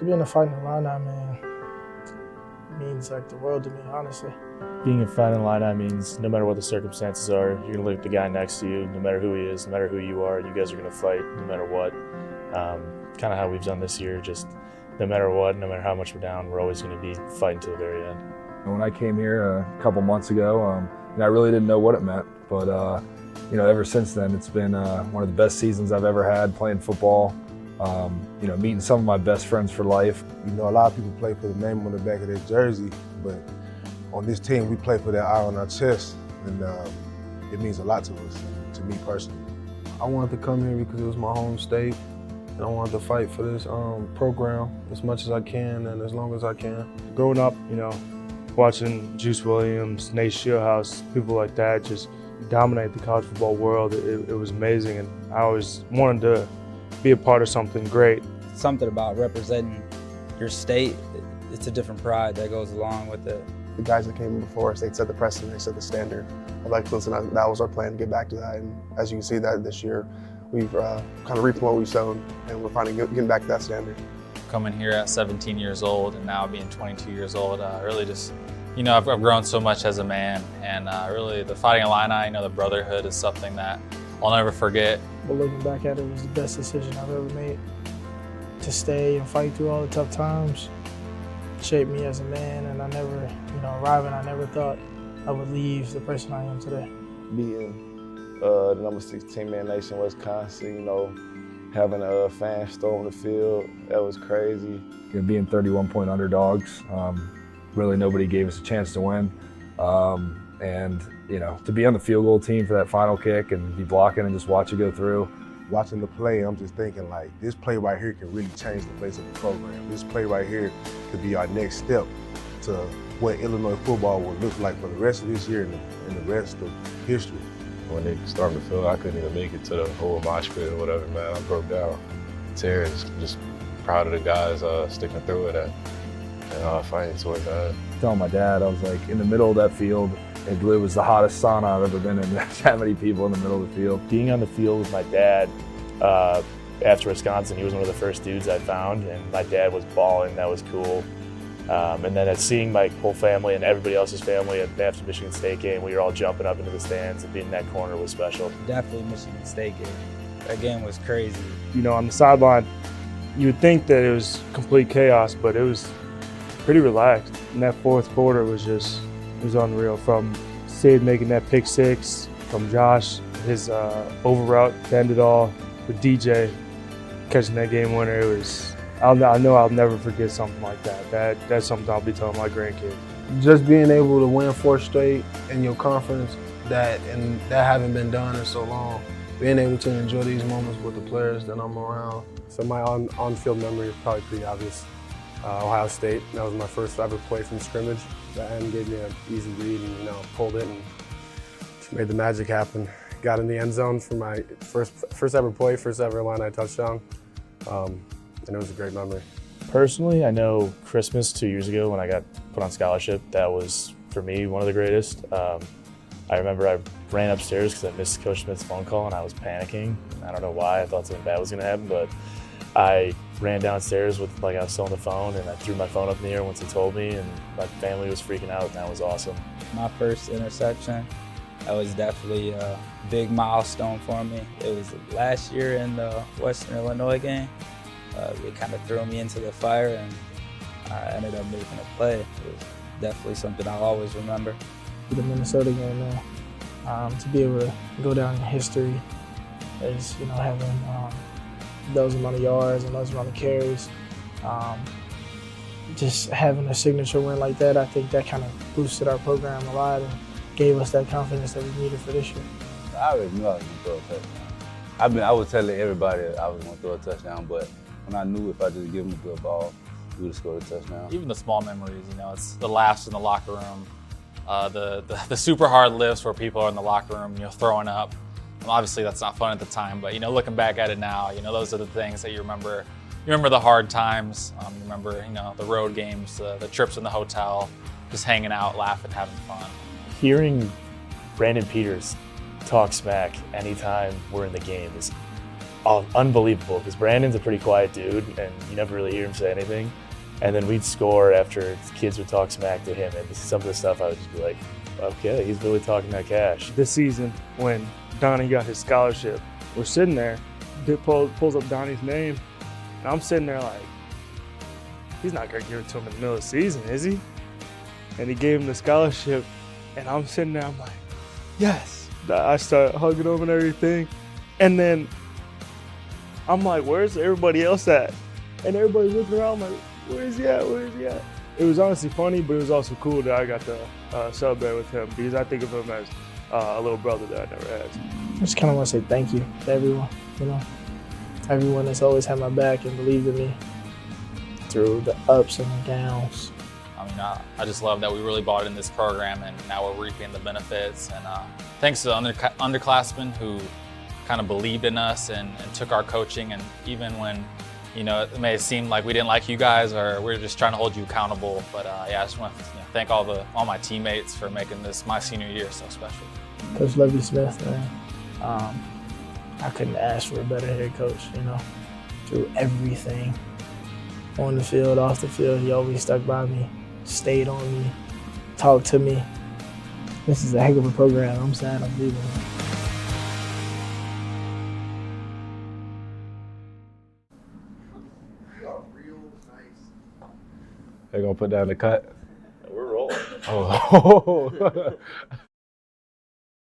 To be in the Fighting Illini, man, means like the world to me, honestly. Being in Fighting Illini means no matter what the circumstances are, you're going to look at the guy next to you, no matter who he is, no matter who you are, you guys are going to fight no matter what. Kind of how we've done this year, just no matter what, no matter how much we're down, we're always going to be fighting to the very end. When I came here a couple months ago, I really didn't know what it meant, but ever since then, it's been one of the best seasons I've ever had playing football. Meeting some of my best friends for life. You know, a lot of people play for the name on the back of their jersey, but on this team, we play for that eye on our chest, and it means a lot to us, to me personally. I wanted to come here because it was my home state, and I wanted to fight for this program as much as I can and as long as I can. Growing up, watching Juice Williams, Nate Shieldhouse, people like that just dominate the college football world, it was amazing, and I always wanted to be a part of something great. Something about representing your state, it's a different pride that goes along with it. The guys that came before us, they set the precedent, they set the standard of excellence, and that was our plan to get back to that. And as you can see that this year, we've kind of reaped what we've sown, and we're finally getting back to that standard. Coming here at 17 years old and now being 22 years old, really just, I've grown so much as a man, and really the Fighting Illini, the brotherhood is something that I'll never forget. But looking back at it, it was the best decision I've ever made. To stay and fight through all the tough times shaped me as a man, and I never, arriving, I never thought I would leave the person I am today. Beating the number 16 man nation, Wisconsin, having a fan storm the field, that was crazy. Being 31-point underdogs, really nobody gave us a chance to win. To be on the field goal team for that final kick and be blocking and just watch it go through. Watching the play, I'm just thinking like, this play right here can really change the face of the program. This play right here could be our next step to what Illinois football will look like for the rest of this year and the rest of history. When they stormed the field, I couldn't even make it to the whole mosh pit or whatever, man. I broke down. Tears, just proud of the guys sticking through it and fighting towards that. Telling my dad, I was like in the middle of that field. It was the hottest sauna I've ever been in. There's that many people in the middle of the field. Being on the field with my dad after Wisconsin, he was one of the first dudes I found, and my dad was balling. That was cool. And then seeing my whole family and everybody else's family after Michigan State game, we were all jumping up into the stands, and being in that corner was special. Definitely Michigan State game. That game was crazy. On the sideline, you would think that it was complete chaos, but it was pretty relaxed. And that fourth quarter was unreal. From Sid making that pick six, from Josh, his over route to end it all, with DJ catching that game winner, I know I'll never forget something like that. That's something I'll be telling my grandkids. Just being able to win 4 straight in your conference, that haven't been done in so long. Being able to enjoy these moments with the players that I'm around. So my on-field memory is probably pretty obvious. Ohio State, that was my first ever play from scrimmage. The end gave me an easy read and pulled it and just made the magic happen. Got in the end zone for my first ever play, first ever Illini touchdown, and it was a great memory. Personally, I know Christmas 2 years ago when I got put on scholarship, that was, for me, one of the greatest. I remember I ran upstairs because I missed Coach Smith's phone call and I was panicking. I don't know why, I thought something bad was gonna happen, but I ran downstairs with, I was still on the phone, and I threw my phone up in the air once he told me, and my family was freaking out, and that was awesome. My first interception, that was definitely a big milestone for me. It was last year in the Western Illinois game. It kind of threw me into the fire, and I ended up making a play. It was definitely something I'll always remember. The Minnesota game, man, to be able to go down in history as, having those amount of yards and those amount of carries. Just having a signature win like that, I think that kind of boosted our program a lot and gave us that confidence that we needed for this year. I already knew I was going to throw a touchdown. I was telling everybody I was going to throw a touchdown, but when I knew if I just give them a good ball, we would have scored a touchdown. Even the small memories, it's the laughs in the locker room, the super hard lifts where people are in the locker room, throwing up. Obviously, that's not fun at the time, but looking back at it now, those are the things that you remember. You remember the hard times. You remember, the road games, the trips in the hotel, just hanging out, laughing, having fun. Hearing Brandon Peters talk smack anytime we're in the game is unbelievable because Brandon's a pretty quiet dude and you never really hear him say anything. And then we'd score after kids would talk smack to him, and some of the stuff I would just be like, okay, he's really talking that cash. This season, when Donnie got his scholarship, we're sitting there, pulls up Donnie's name, and I'm sitting there like, he's not gonna give it to him in the middle of the season, is he? And he gave him the scholarship, and I'm sitting there, I'm like, yes. I start hugging him and everything, and then I'm like, where's everybody else at? And everybody's looking around like, where is he at? Where is he at? It was honestly funny, but it was also cool that I got to celebrate with him because I think of him as a little brother that I never had. I just kind of want to say thank you to everyone, everyone that's always had my back and believed in me through the ups and the downs. I mean, I just love that we really bought in this program and now we're reaping the benefits. And thanks to the underclassmen who kind of believed in us and took our coaching, and even when it may seem like we didn't like you guys or we're just trying to hold you accountable. But yeah, I just want to thank all my teammates for making this my senior year so special. Coach Lovie Smith, man, I couldn't ask for a better head coach. Through everything, on the field, off the field, he always stuck by me, stayed on me, talked to me. This is a heck of a program. I'm sad I'm leaving. They're gonna put down the cut. We're rolling. Oh.